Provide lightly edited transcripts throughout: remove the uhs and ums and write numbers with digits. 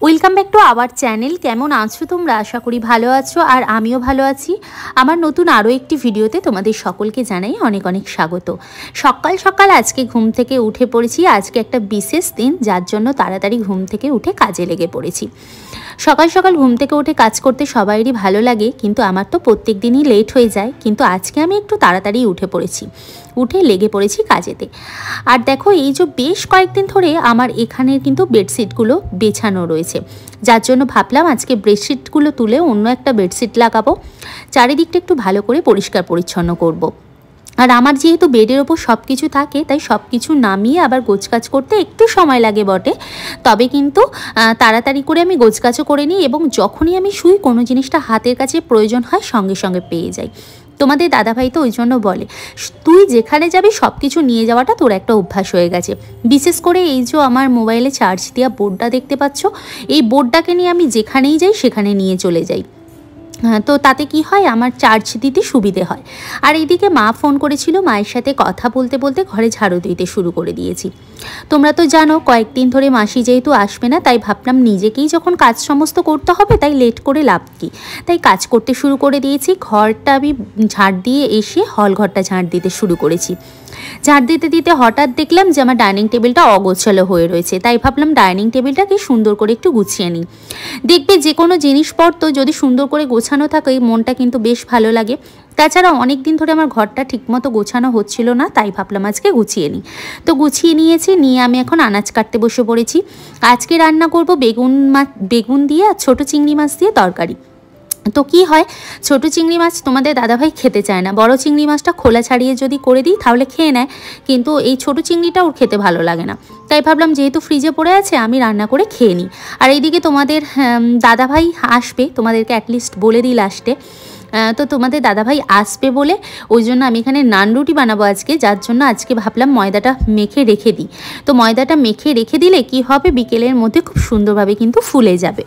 Welcome back to our channel. কেমন আছো তোমরা? আশা করি ভালো আছো, আর আমিও ভালো আছি। আমার নতুন আরও একটি ভিডিওতে তোমাদের সকলকে জানাই অনেক অনেক স্বাগত। সকাল সকাল আজকে ঘুম থেকে উঠে পড়েছি। আজকে একটা বিশেষ দিন, যার জন্য তাড়াতাড়ি ঘুম থেকে উঠে কাজে লেগে পড়েছি। সকাল সকাল ঘুম থেকে উঠে কাজ করতে সবাইরই ভালো লাগে, কিন্তু আমার তো প্রত্যেক দিনই লেট হয়ে যায়। কিন্তু আজকে আমি একটু তাড়াতাড়ি উঠে পড়েছি, উঠে লেগে পড়েছি কাজেতে। আর দেখো, এই যে বেশ কয়েকদিন ধরে আমার এখানের কিন্তু বেডশিটগুলো বেছানো রয়েছে, যার জন্য ভাবলাম আজকে বেডশিটগুলো তুলে অন্য একটা বেডশিট লাগাবো, চারিদিকটা একটু ভালো করে পরিষ্কার পরিচ্ছন্ন করব। আর আমার যেহেতু বেডের ওপর সব কিছু থাকে, তাই সব কিছু নামিয়ে আবার গোছকাজ করতে একটু সময় লাগে বটে, তবে কিন্তু তাড়াতাড়ি করে আমি গোছকাজও করে নিই, এবং যখনই আমি শুই কোনো জিনিসটা হাতের কাছে প্রয়োজন হয় সঙ্গে সঙ্গে পেয়ে যাই। তোমাদের দাদাভাই তো ওই জন্য বলে, তুই যেখানে যাবি সব কিছু নিয়ে যাওয়াটা তোর একটা অভ্যাস হয়ে গেছে। বিশেষ করে এই যে আমার মোবাইলে চার্জ দেওয়া বোর্ডটা দেখতে পাচ্ছ, এই বোর্ডটাকে নিয়ে আমি যেখানেই যাই সেখানে নিয়ে চলে যাই। তো তাতে কি হয়, আমার চার্জ দিতে সুবিধে হয়। আর এইদিকে মা ফোন করেছিল, মায়ের সাথে কথা বলতে বলতে ঘরে ঝাড়ু দিতে শুরু করে দিয়েছি। তোমরা তো জানো কয়েকদিন ধরে মাসি যেহেতু আসবে না, তাই ভাবলাম নিজেকেই যখন কাজ সমস্ত করতে হবে, তাই লেট করে লাভ কি, তাই কাজ করতে শুরু করে দিয়েছি। ঘরটা আমি ঝাড় দিয়ে এসে হল ঘরটা ঝাড় দিতে শুরু করেছি। ঝাড় দিতে দিতে হঠাৎ দেখলাম যে আমার ডাইনিং টেবিলটা অগোছালো হয়ে রয়েছে, তাই ভাবলাম ডাইনিং টেবিলটাকে সুন্দর করে একটু গুছিয়ে নিই। দেখবে যে কোনো জিনিসপত্র যদি সুন্দর করে গোছানো থাকে, মনটা কিন্তু বেশ ভালো লাগে। তাছাড়া অনেক দিন ধরে আমার ঘরটা ঠিকমতো গোছানো হচ্ছিল না, তাই ভাবলাম আজকে গুছিয়ে নিই। তো গুছিয়ে নিয়েছি, নিয়ে আমি এখন আনাজ কাটতে বসে পড়েছি। আজকে রান্না করব বেগুন দিয়ে আর ছোটো চিংড়ি মাছ দিয়ে তরকারি। তো কি হয়, ছোট চিংড়ি মাছ তোমাদের দাদাভাই খেতে চায় না। বড় চিংড়ি মাছটা খোলা ছাড়িয়ে যদি করে দিই তাহলে খেয়ে নেয়, কিন্তু এই ছোট চিংড়িটা ওর খেতে ভালো লাগে না। তাই ভাবলাম যেহেতু ফ্রিজে পড়ে আছে, আমি রান্না করে খেয়ে নিই। আর এইদিকে তোমাদের দাদাভাই আসবে, তোমাদেরকে অ্যাটলিস্ট বলে দিই লাস্টে। তো তোমাদের দাদাভাই আসবে বলে ওই জন্য আমি এখানে নান রুটি বানাবো আজকে, যার জন্য আজকে ভাবলাম ময়দাটা মেখে রেখে দিই। তো ময়দাটা মেখে রেখে দিলে কি হবে, বিকেলের মধ্যে খুব সুন্দরভাবে কিন্তু ফুলে যাবে।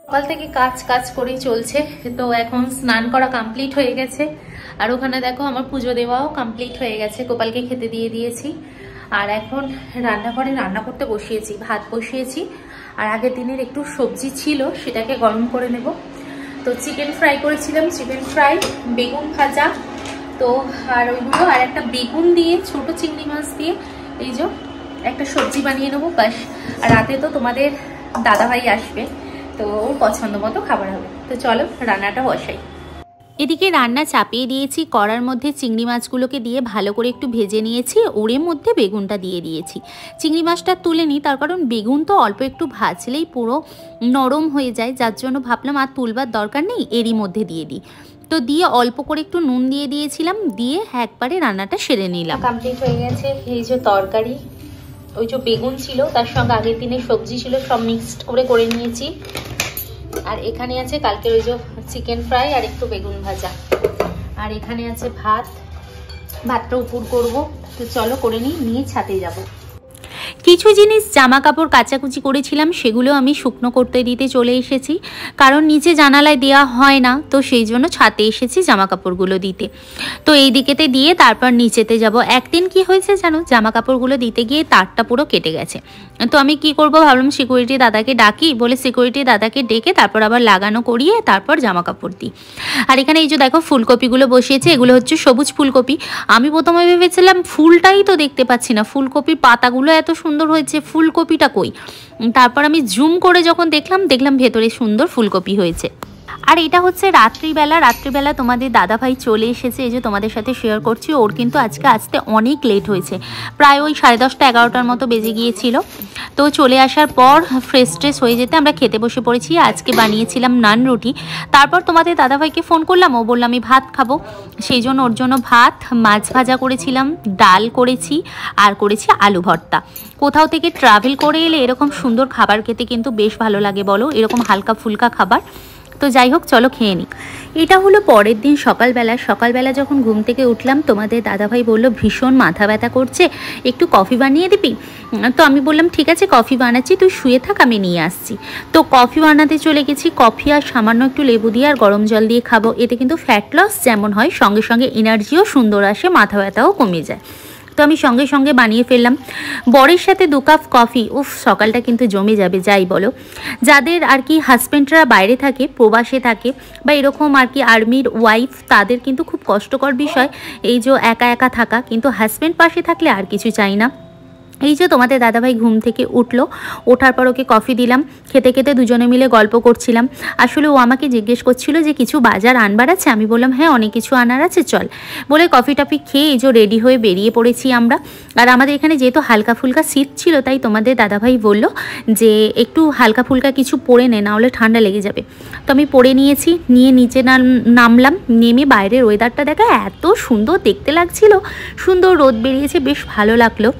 সকাল থেকে কাজ করেই চলছে। তো এখন স্নান করা কমপ্লিট হয়ে গেছে, আর ওখানে দেখো আমার পুজো দেওয়াও কমপ্লিট হয়ে গেছে, গোপালকে খেতে দিয়ে দিয়েছি। আর এখন রান্নাঘরে রান্না করতে বসিয়েছি, ভাত বসিয়েছি। আর আগের দিনের একটু সবজি ছিল, সেটাকে গরম করে নেব। তো চিকেন ফ্রাই করেছিলাম, চিকেন ফ্রাই, বেগুন ভাজা, তো আর ওইগুলো, আর একটা বেগুন দিয়ে ছোট চিংড়ি মাছ দিয়ে এই যে একটা সবজি বানিয়ে নেবো, বাস। আর রাতে তো তোমাদের দাদাভাই আসবে, তো ওর পছন্দ মতো খাবার হবে। তো চলো রান্নাটা বসাই। এদিকে রান্না চাপিয়ে দিয়েছি, কড়ার মধ্যে চিংড়ি মাছগুলোকে দিয়ে ভালো করে একটু ভেজে নিয়েছি, ওর মধ্যে বেগুনটা দিয়ে দিয়েছি। চিংড়ি মাছটা তুলে নিই, তার কারণ বেগুন তো অল্প একটু ভাজলেই পুরো নরম হয়ে যায়, যার জন্য ভাবলাম আর তুলবার দরকার নেই, এরই মধ্যে দিয়ে দিই। তো দিয়ে অল্প করে একটু নুন দিয়ে দিয়েছিলাম, দিয়ে একবারে রান্নাটা সেরে নিলাম। কমপ্লিট হয়ে গেছে। এই যে তরকারি, ওই যে বেগুন ছিল, তার সঙ্গে আগের দিনের সবজি ছিল, সব মিক্সড করে নিয়েছি। আর এখানে আছে কালকের ওই যে চিকেন ফ্রাই আর একটু বেগুন ভাজা। আর এখানে আছে ভাতটা উপর করব। তো চলো করে নিয়ে ছাদে যাব। কিছু জিনিস জামা কাপড় কাচাকুচি করেছিলাম, সেগুলো আমি শুকনো করতে দিতে চলে এসেছি, কারণ নিচে জানালায় দেওয়া হয় না, তো সেই জন্য ছাদে এসেছি জামা কাপড়গুলো দিতে। তো এই দিকেতে দিয়ে তারপর নিচেতে যাব। একদিন কি হয়েছে জানো, জামা কাপড়গুলো দিতে গিয়ে তারটা পুরো কেটে গেছে। তো আমি কি করব ভাবলাম সিকিউরিটি দাদাকে ডাকি, বলে সিকিউরিটি দাদাকে ডেকে তারপর আবার লাগানো করিয়ে তারপর জামা কাপড় দিই। আর এখানে এই যে দেখো ফুলকপিগুলো বসিয়েছে, এগুলো হচ্ছে সবুজ ফুলকপি। আমি প্রথমে ভেবেছিলাম ফুলটাই তো দেখতে পাচ্ছি না, ফুলকপির পাতাগুলো এত সুন্দর হয়েছে, ফুলকপিটা কই। তারপর আমি জুম করে যখন দেখলাম ভেতরে সুন্দর ফুলকপি হয়েছে। আর এটা হচ্ছে রাত্রিবেলা তোমাদের দাদাভাই চলে এসেছে, এই যে তোমাদের সাথে শেয়ার করছি। ওর কিন্তু আজকে আসতে অনেক লেট হয়েছে, প্রায় ওই 10:30 11টার মতো বেজে গিয়েছিল। তো চলে আসার পর ফ্রেশ ট্রেশ হয়ে যেতে আমরা খেতে বসে পড়েছি। আজকে বানিয়েছিলাম নান রুটি। তারপর তোমাদের দাদাভাইকে ফোন করলাম, ও বললাম আমি ভাত খাবো, সেই জন্য ওর জন্য ভাত, মাছ ভাজা করেছিলাম, ডাল করেছি, আর করেছি আলু ভর্তা। কোথাও থেকে ট্রাভেল করে এলে এরকম সুন্দর খাবার খেতে কিন্তু বেশ ভালো লাগে বলো, এরকম হালকা ফুলকা খাবার। তো যাই হোক চলো খেয়ে নিই। এটা হলো পরের দিন সকালবেলা যখন ঘুম থেকে উঠলাম, তোমাদের দাদাভাই বলল ভীষণ মাথা ব্যথা করছে, একটু কফি বানিয়ে দিবি। তো আমি বললাম ঠিক আছে কফি বানাচ্ছি, তুই শুয়ে থাক, আমি নিয়ে আসছি। তো কফি বানাতে চলে গেছি। কফি আর সামান্য একটু লেবু দিয়ে আর গরম জল দিয়ে খাবো, এতে কিন্তু ফ্যাট লস যেমন হয়, সঙ্গে সঙ্গে এনার্জিও সুন্দর আসে, মাথা ব্যথাও কমে যায়। তো আমি সঙ্গে সঙ্গে বানিয়ে ফেললাম। বরের সাথে 2 কাপ কফি, উফ সকালটা কিন্তু জমে যাবে যাই বলো। যাদের আর কি হাজব্যান্ডরা বাইরে থাকে, প্রবাসে থাকে বা এরকম আর কি আর্মির ওয়াইফ, তাদের কিন্তু খুব কষ্টকর বিষয় এই যে একা একা থাকা, কিন্তু হাজব্যান্ড পাশে থাকলে আর কিছু চাই না। এই যে তোমাদের দাদাভাই ঘুম থেকে উঠলো, ওঠার পর ওকে কফি দিলাম, খেতে খেতে দুজনে মিলে গল্প করছিলাম। আসলে ও আমাকে জিজ্ঞেস করছিল যে কিছু বাজার আনবার আছে, আমি বললাম হ্যাঁ অনেক কিছু আনার আছে চল, বলে কফি টফি খেয়ে এই যে রেডি হয়ে বেরিয়ে পড়েছি আমরা। আর আমাদের এখানে যেহেতু হালকা ফুলকা শীত ছিল, তাই তোমাদের দাদাভাই বলল যে একটু হালকা ফুলকা কিছু পরে নে, না হলে ঠান্ডা লেগে যাবে। তো আমি পরে নিয়েছি, নিয়ে নিচে নামলাম, নেমে বাইরের ওয়েদারটা দেখা এত সুন্দর দেখতে লাগছিল, সুন্দর রোদ বেরিয়েছে, বেশ ভালো লাগলো।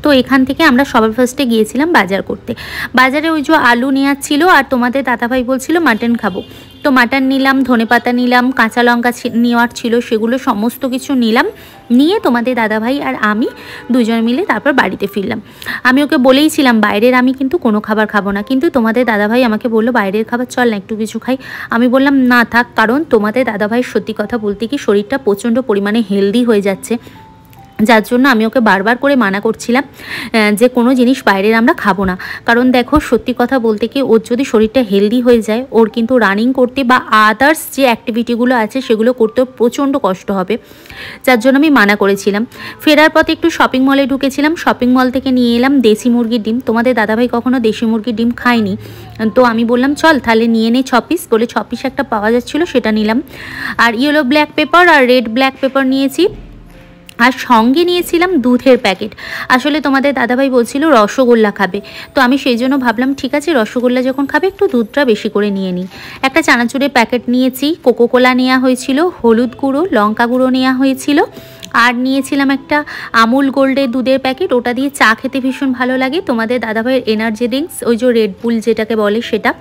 তো এখান থেকে আমরা সবার ফার্স্টে গিয়েছিলাম বাজার করতে। বাজারে ওই যে আলু নেওয়ার ছিল, আর তোমাদের দাদাভাই বলছিল মাটন খাবো, তো মাটন নিলাম, ধনেপাতা নিলাম, কাঁচা লঙ্কা নেওয়ার ছিল, সেগুলো সমস্ত কিছু নিলাম। নিয়ে তোমাদের দাদাভাই আর আমি দুজন মিলে তারপর বাড়িতে ফিরলাম। আমি ওকে বলেইছিলাম বাইরের আমি কিন্তু কোনো খাবার খাবো না, কিন্তু তোমাদের দাদাভাই আমাকে বললো বাইরের খাবার চল না একটু কিছু খাই। আমি বললাম না থাক, কারণ তোমাদের দাদাভাইয়ের সত্যি কথা বলতে কি শরীরটা প্রচণ্ড পরিমাণে হেলদি হয়ে যাচ্ছে, যার জন্য আমি ওকে বারবার করে মানা করছিলাম যে কোনো জিনিস বাইরের আমরা খাবো না। কারণ দেখো সত্যি কথা বলতে কি ওর যদি শরীরটা হেলদি হয়ে যায়, ওর কিন্তু রানিং করতে বা আদার্স যে অ্যাক্টিভিটিগুলো আছে সেগুলো করতেও প্রচণ্ড কষ্ট হবে, যার জন্য আমি মানা করেছিলাম। ফেরার পথে একটু শপিং মলে ঢুকেছিলাম, শপিং মল থেকে নিয়ে এলাম দেশি মুরগির ডিম। তোমাদের দাদাভাই কখনো দেশি মুরগির ডিম খায়নি, তো আমি বললাম চল তাহলে নিয়ে নে 6 পিস, বলে 6 পিস একটা পাওয়া যাচ্ছিলো সেটা নিলাম। আর ইয়েলো ব্ল্যাক পেপার আর রেড ব্ল্যাক পেপার নিয়েছি, আর সঙ্গে নিয়েছিলাম দুধের প্যাকেট। আসলে তোমাদের দাদাভাই বলছিল রসগোল্লা খাবে, তো আমি সেই জন্য ভাবলাম ঠিক আছে রসগোল্লা যখন খাবে একটু দুধটা বেশি করে নিয়ে নিই। একটা চানাচুরের প্যাকেট নিয়েছি, কোকোকোলা নেওয়া হয়েছিল, হলুদ গুঁড়ো লঙ্কা গুঁড়ো নেওয়া হয়েছিল, আর নিয়েছিলাম একটা আমুল গোল্ডের দুধের প্যাকেট, ওটা দিয়ে চা খেতে ভীষণ ভালো লাগে। তোমাদের দাদাভাইয়ের এনার্জি ড্রিঙ্কস, ওই যে রেড বুল যেটাকে বলে সেটা,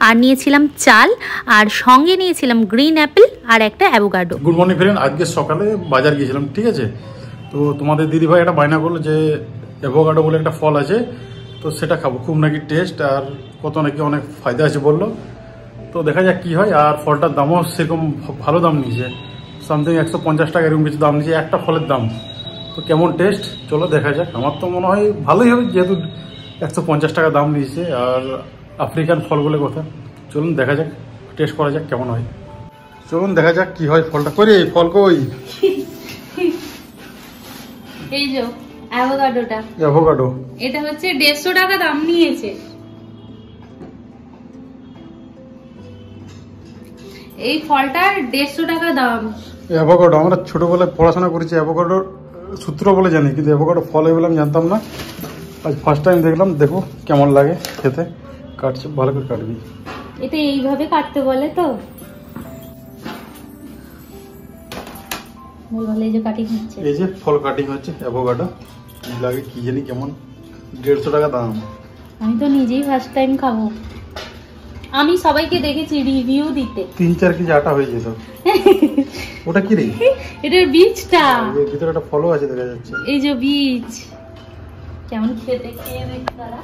আর নিয়েছিলাম চাল, আর সঙ্গে নিয়েছিলাম গ্রিন অ্যাপেল আর একটা অ্যাভোকাডো। গুড মর্নিং ফ্রেন্ড, আজকে সকালে বাজার গিয়েছিলাম, ঠিক আছে। তো তোমাদের দিদিভাই একটা বায়না করলো যে অ্যাভোকাডো বলে একটা ফল আছে, তো সেটা খাবো, খুব নাকি টেস্ট আর কত নাকি অনেক ফায়দা আছে বললো। তো দেখা যাক কি হয়। আর ফলটার দামও সেরকম ভালো দাম নিয়েছে, সামথিং 150 টাকা এরকম কিছু দাম নিয়েছে একটা ফলের দাম। তো কেমন টেস্ট চলো দেখা যাক। আমার তো মনে হয় ভালোই হবে, যেহেতু 150 টাকা দাম নিয়েছে, আর আফ্রিকান ফল বলে কথা। চলুন দেখা যাক, টেস্ট করা যাক কেমন হয়। চলুন দেখা যাক কি হয়। ফলটা কই রে, ফল কই? এই যে অ্যাভোকাডোটা, অ্যাভোকাডো এটা হচ্ছে 150 টাকা দাম নিয়েছে। এই ফলটার 150 টাকা দাম। অ্যাভোকাডো আমরা ছোটবেলায় পড়াশোনা করেছি, অ্যাভোকাডোর সূত্র বলে জানি, কিন্তু অ্যাভোকাডো ফল বলে আমি জানতাম না। আজ ফার্স্ট টাইম দেখলাম, দেখো কেমন লাগে খেতে। কাটছে, ভালো করে কাটবি। এটা এইভাবে কাটতে বলে তো, এই যে কাটিং হচ্ছে, এই যে ফল কাটিং হচ্ছে অ্যাভোকাডো। কি লাগে কি জানি, কেমন 150 টাকা দাম। আমি তো নিজেই ফার্স্ট টাইম খাবো। আমি সবাইকে দেখেছি রিভিউ দিতে। 3-4 কেজি আটা হয়ে যেত। ওটা কি রে? এটার বীজটা, এর ভিতরে একটা ফলও আছে দেখা যাচ্ছে। এই যে বীজ, কেমন খেতে, খেয়ে দেখি তারা।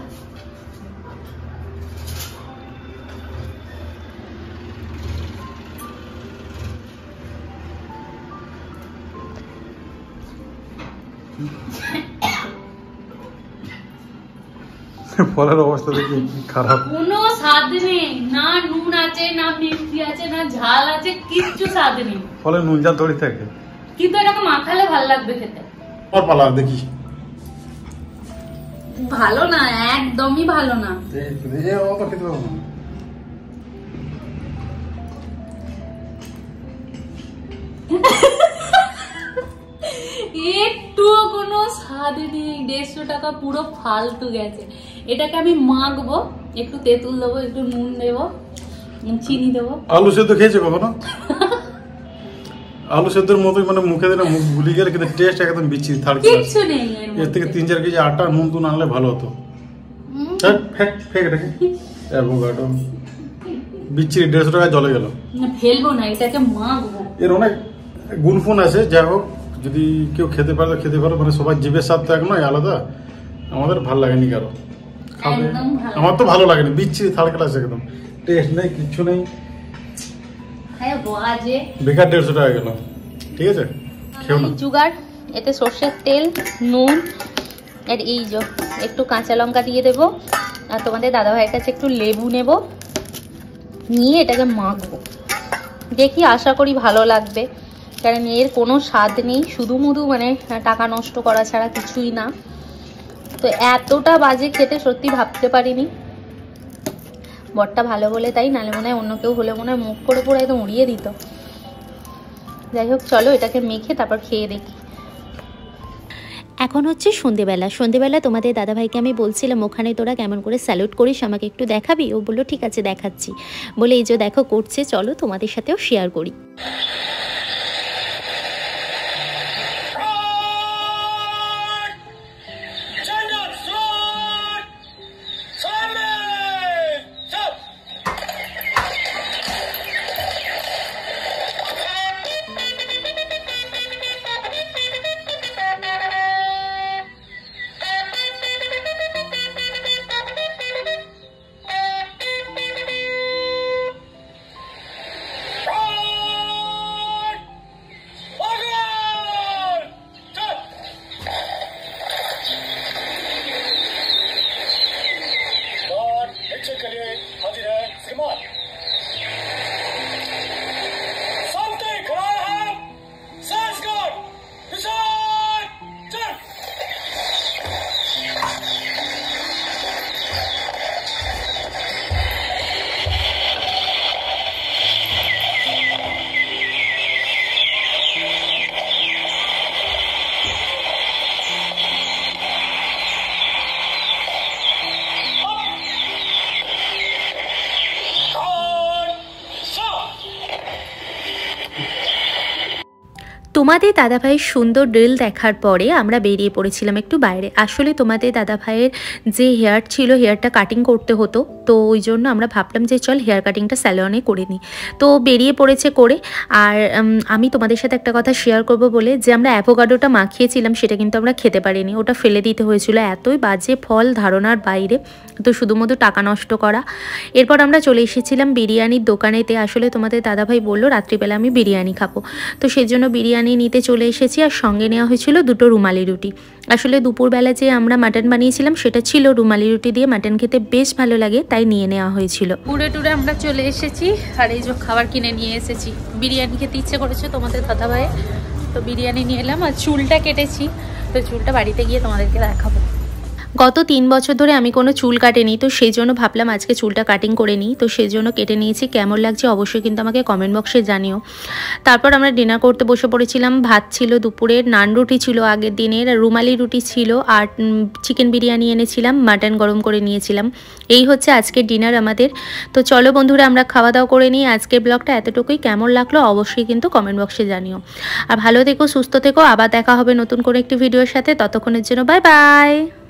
ফলের অবস্থা দেখি খারাপ, কোনো স্বাদ নেই, না নুন আছে, না মিষ্টি আছে, না ঝাল আছে, কিচ্ছু স্বাদ নেই। ফলে নুন ঝাল ধরে থাকে, কিন্তু এটাকে মাখালে ভালো লাগবে খেতে। আর পালা দেখি, ভালো না, একদমই ভালো না। অত খেতে পারবো না। একটু কোনো স্বাদ নেই, 150 টাকা পুরো ফালতু গেছে। এটাকে আমি মাখবো, একটু তেঁতুল দেবো, একটু নুন দেবো, চিনি দেবো। আলু সেদ্ধ খেয়েছে কখনো? আলু সেদ্ধের মতোই, মানে মুখে দিলে মুখ গুলি গেলে, কিন্তু টেস্ট একদম বিচ্ছিরি, থার্ড ক্লাস। কিচ্ছু নেই এর থেকে 3-4 কেজি আটা নুন টুন আনলে ভালো হতো। ফেক এটাকে, অ্যাভোকাডো বিচ্ছিরি, 150 টাকা জলে গেল। ফেলবো না, এটাকে মাখবো। এর অনেক গুণফুন আছে, যাই হোক যদি কেউ খেতে পারে খেতে পারো, মানে সবার জিভের স্বাদ তো এক নয়, আলাদা। আমাদের ভালো লাগেনি কারো খাবে, আমার তো ভালো লাগেনি, বিচ্ছিরি থার্ড ক্লাস একদম, টেস্ট নেই কিচ্ছু নেই, বেকার 150 টাকা গেল। ঠিক আছে, খেও না। জুগার এতে সর্ষের তেল, নুন আর এই যে একটু কাঁচা লঙ্কা দিয়ে দেবো। আর তোমাদের দাদাভাইয়ের কাছে একটু লেবু নেব, নিয়ে এটাকে মাখবো। দেখি, আশা করি ভালো লাগবে, কারণ এর কোনো স্বাদ নেই, শুধু মুধু মানে টাকা নষ্ট করা ছাড়া কিছুই না। তো এতটা বাজে খেতে সত্যি ভাবতে পারিনি। বরটা ভালো বলে তাই, নাহলে মনে হয় অন্য কেউ হলে মনে হয় মুখ করে পুরো একদম উড়িয়ে দিত। যাই হোক, চলো এটাকে মেখে তারপর খেয়ে দেখি। এখন হচ্ছে সন্ধেবেলা। সন্ধেবেলা তোমাদের দাদাভাইকে আমি বলছিলাম ওখানে তোরা কেমন করে স্যালুট করিস, আমাকে একটু দেখাবি? ও বললো ঠিক আছে দেখাচ্ছি। বলে এই যে দেখো করছে, চলো তোমাদের সাথেও শেয়ার করি। তোমাদের দাদাভাইয়ের সুন্দর ড্রিল দেখার পরে আমরা বেরিয়ে পড়েছিলাম একটু বাইরে। আসলে তোমাদের দাদাভাইয়ের যে হেয়ার ছিল, হেয়ারটা কাটিং করতে হতো, তো ওই জন্য আমরা ভাবলাম যে চল হেয়ার কাটিংটা স্যালনে করে নিই। তো বেরিয়ে পড়েছে করে। আর আমি তোমাদের সাথে একটা কথা শেয়ার করব বলে, যে আমরা অ্যাভোকাডোটা মাখিয়েছিলাম সেটা কিন্তু আমরা খেতে পারিনি, ওটা ফেলে দিতে হয়েছিল। এতই বাজে ফল, ধারণার বাইরে, তো শুধুমাত্র টাকা নষ্ট করা। এরপর আমরা চলে এসেছিলাম বিরিয়ানির দোকানেতে। আসলে তোমাদের দাদাভাই বললো রাত্রিবেলা আমি বিরিয়ানি খাবো, তো সেই জন্য বিরিয়ানি নিতে চলে এসেছি। আর সঙ্গে নেওয়া হয়েছিল 2টো রুমালি রুটি। আসলে দুপুরবেলা যে আমরা মাটন বানিয়েছিলাম সেটা ছিল, রুমালি রুটি দিয়ে মাটন খেতে বেশ ভালো লাগে, তাই নিয়ে নেওয়া হয়েছিল। ঘুরে টুরে আমরা চলে এসেছি, আর এই যে খাবার কিনে নিয়ে এসেছি। বিরিয়ানি খেতে ইচ্ছে করেছে তোমাদের দাদাভাই, তো বিরিয়ানি নিয়ে এলাম। আর চুলটা কেটেছি, তো চুলটা বাড়িতে গিয়ে তোমাদেরকে দেখাবো। গত 3 বছর ধরে আমি কোনো চুল কাটিনি, তো সেই জন্য ভাবলাম আজকে চুলটা কাটিং করে নিই, তো সেই জন্য কেটে নিয়েছি। কেমন লাগছে অবশ্যই কিন্তু আমাকে কমেন্ট বক্সে জানিও। তারপর আমরা ডিনার করতে বসে পড়েছিলাম। ভাত ছিল দুপুরের, নান রুটি ছিল আগের দিনের, রুমালি রুটি ছিল, আর চিকেন বিরিয়ানি এনেছিলাম, মাটন গরম করে নিয়েছিলাম। এই হচ্ছে আজকের ডিনার আমাদের। তো চলো বন্ধুরা আমরা খাওয়া দাওয়া করে নিই। আজকের ব্লগটা এতটুকুই। কেমন লাগলো অবশ্যই কিন্তু কমেন্ট বক্সে জানিও। আর ভালো থেকো, সুস্থ থেকো। আবার দেখা হবে নতুন করে একটি ভিডিওর সাথে। ততক্ষণের জন্য বাই বাই।